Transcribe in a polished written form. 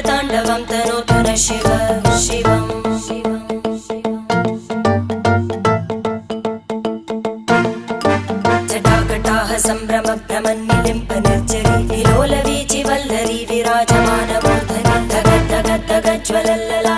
ताण्डवं तनोतु न शिव शिवम् जटाकटाः सम्भ्रमभ्रमन्निलिम्प निर्जरी विलोलवीचि वल्लरी विराजमानमूर्धनि धगद्धगद्धगज्ज्वलल्लला